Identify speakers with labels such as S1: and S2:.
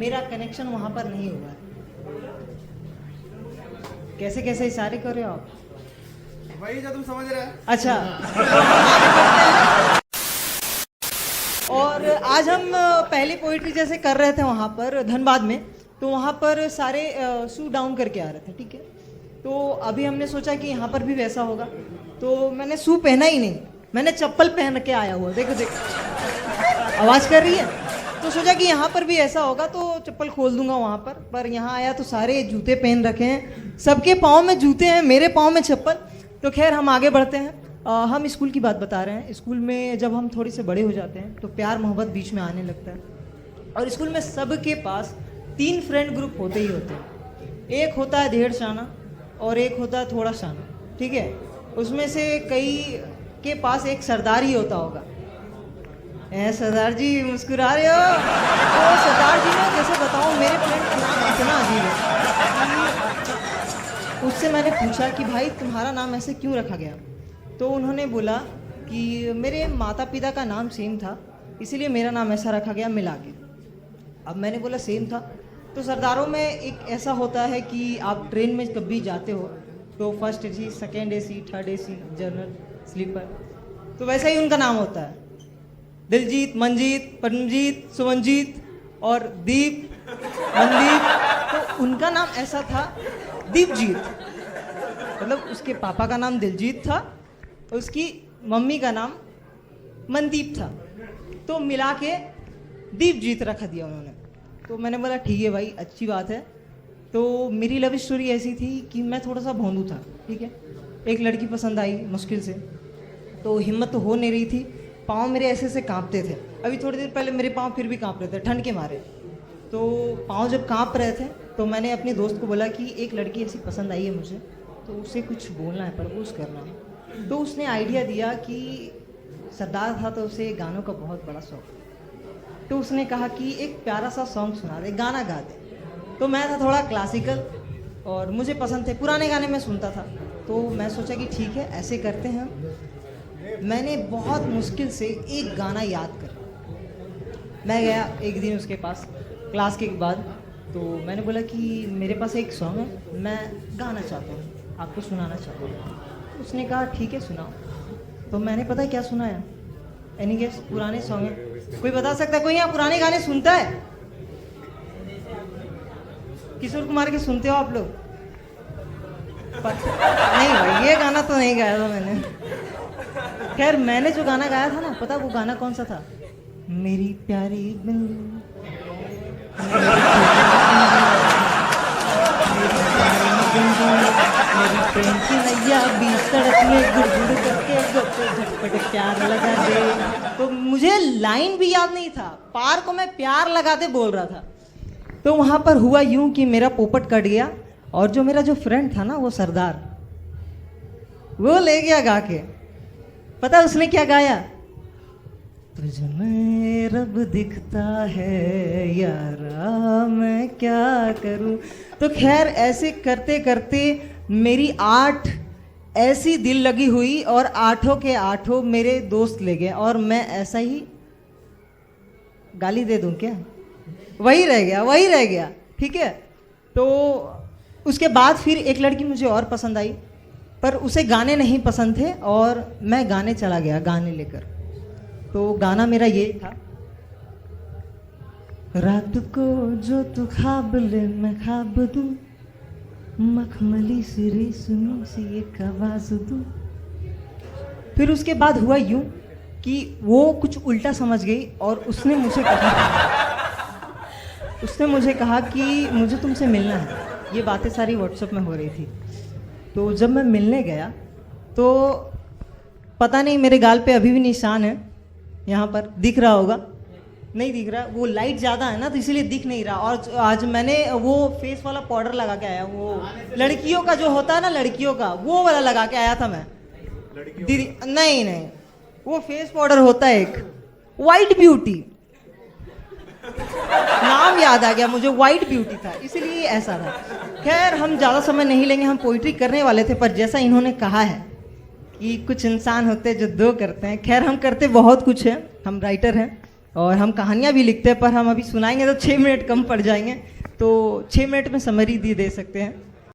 S1: मेरा कनेक्शन वहाँ पर नहीं हुआ है। कैसे कैसे इशारे कर रहे हो आप?
S2: वही जो तुम समझ रहे हैं।
S1: अच्छा। और आज हम पहली पोइट्री जैसे कर रहे थे वहाँ पर धनबाद में, तो वहाँ पर सारे शू डाउन करके आ रहे थे, ठीक है। तो अभी हमने सोचा कि यहाँ पर भी वैसा होगा, तो मैंने शू पहना ही नहीं, मैंने चप्पल पहन के आया हुआ। देखो देखो आवाज़ कर रही है। तो सोचा कि यहाँ पर भी ऐसा होगा तो चप्पल खोल दूंगा वहाँ पर यहाँ आया तो सारे जूते पहन रखे हैं, सबके पाँव में जूते हैं, मेरे पाँव में चप्पल। तो खैर हम आगे बढ़ते हैं। हम स्कूल की बात बता रहे हैं। स्कूल में जब हम थोड़े से बड़े हो जाते हैं तो प्यार मोहब्बत बीच में आने लगता है, और स्कूल में सबके पास 3 फ्रेंड ग्रुप होते ही होते हैं। एक होता है ढेर शाना और एक होता है थोड़ा शाना, ठीक है। उसमें से कई के पास एक सरदार ही होता होगा। सरदार जी मुस्कुरा रहे हो? तो सरदार जी ने, जैसे बताऊँ, मेरे फ्रेंड का नाम इतना अजीब है। उससे मैंने पूछा कि भाई तुम्हारा नाम ऐसे क्यों रखा गया? तो उन्होंने बोला कि मेरे माता पिता का नाम सेम था, इसीलिए मेरा नाम ऐसा रखा गया मिला के। अब मैंने बोला सेम था, तो सरदारों में एक ऐसा होता है कि आप ट्रेन में कभी जाते हो तो first AC, second AC, third AC, general, sleeper, तो वैसा ही उनका नाम होता है। दिलजीत, मंजीत, परमजीत, सुमनजीत और दीप, मनदीप। तो उनका नाम ऐसा था दीपजीत, मतलब उसके पापा का नाम दिलजीत था, उसकी मम्मी का नाम मनदीप था, तो मिला के दीपजीत रख दिया उन्होंने। तो मैंने बोला ठीक है भाई, अच्छी बात है। तो मेरी लव स्टोरी ऐसी थी कि मैं थोड़ा सा भोंदू था, ठीक है। एक लड़की पसंद आई मुश्किल से, तो हिम्मत तो हो नहीं रही थी, पाँव मेरे ऐसे से कांपते थे। अभी थोड़ी देर पहले मेरे पाँव फिर भी कांप रहे थे ठंड के मारे। तो पाँव जब कांप रहे थे तो मैंने अपने दोस्त को बोला कि एक लड़की ऐसी पसंद आई है मुझे, तो उसे कुछ बोलना है, प्रपोज करना है। तो उसने आइडिया दिया कि सरदार था तो उसे गानों का बहुत बड़ा शौक, तो उसने कहा कि एक प्यारा सा सॉन्ग सुना दे, गाना गा दे। तो मैं था थोड़ा क्लासिकल और मुझे पसंद थे, पुराने गाने मैं सुनता था। तो मैं सोचा कि ठीक है ऐसे करते हैं। मैंने बहुत मुश्किल से एक गाना याद कर, मैं गया एक दिन उसके पास क्लास के बाद। तो मैंने बोला कि मेरे पास एक सॉन्ग है, मैं गाना चाहता हूँ, आपको सुनाना चाहता हूँ। उसने कहा ठीक है सुनाओ। तो मैंने पता है क्या सुनाया? Any guess? पुराने सॉन्ग है, कोई बता सकता है? कोई यहाँ पुराने गाने सुनता है? किशोर कुमार के सुनते हो आप लोग? नहीं भाई, ये गाना तो नहीं गाया था मैंने। खैर मैंने जो गाना गाया था ना, पता वो गाना कौन सा था? मेरी प्यारी बिंदु, मेरी प्रेम की नैया बीच सड़क में गुड़ करके झटपट प्यार लगा दे। तो मुझे लाइन भी याद नहीं था, पार को मैं प्यार लगाते बोल रहा था। तो वहाँ पर हुआ यूं कि मेरा पोपट कट गया, और जो मेरा जो फ्रेंड था ना वो सरदार, वो ले गया गा के। पता उसने क्या गाया? तुझ में रब दिखता है यारा, मैं क्या करूं। तो खैर ऐसे करते करते मेरी 8 ऐसी दिल लगी हुई, और 8 के 8 मेरे दोस्त ले गए, और मैं ऐसा ही गाली दे दूं क्या? वही रह गया, ठीक है। तो उसके बाद फिर एक लड़की मुझे और पसंद आई, पर उसे गाने नहीं पसंद थे, और मैं गाने चला गया गाने लेकर। तो गाना मेरा ये था, रात को जो तू ख्वाब ले मैं ख्वाब दूं, मखमली सी रेशमी सी एक आवाज दूं। फिर उसके बाद हुआ यूं कि वो कुछ उल्टा समझ गई, और उसने मुझे कहा कि मुझे तुमसे मिलना है। ये बातें सारी व्हाट्सएप में हो रही थी। तो जब मैं मिलने गया तो पता नहीं, मेरे गाल पे अभी भी निशान है, यहाँ पर दिख रहा होगा, नहीं दिख रहा, वो लाइट ज़्यादा है ना तो इसीलिए दिख नहीं रहा। और आज मैंने वो फेस वाला पाउडर लगा के आया, वो लड़कियों का जो होता है ना, लड़कियों का वो वाला लगा के आया था मैं। दीदी नहीं, वो फेस पाउडर होता है एक, वाइट ब्यूटी, नाम याद आ गया मुझे, वाइट ब्यूटी था, इसलिए ऐसा था। खैर हम ज़्यादा समय नहीं लेंगे, हम पोइट्री करने वाले थे, पर जैसा इन्होंने कहा है कि कुछ इंसान होते हैं जो 2 करते हैं, खैर हम करते बहुत कुछ हैं, हम राइटर हैं। और हम कहानियाँ भी लिखते हैं, पर हम अभी सुनाएंगे तो 6 मिनट कम पड़ जाएंगे, तो 6 मिनट में समरी दे सकते हैं।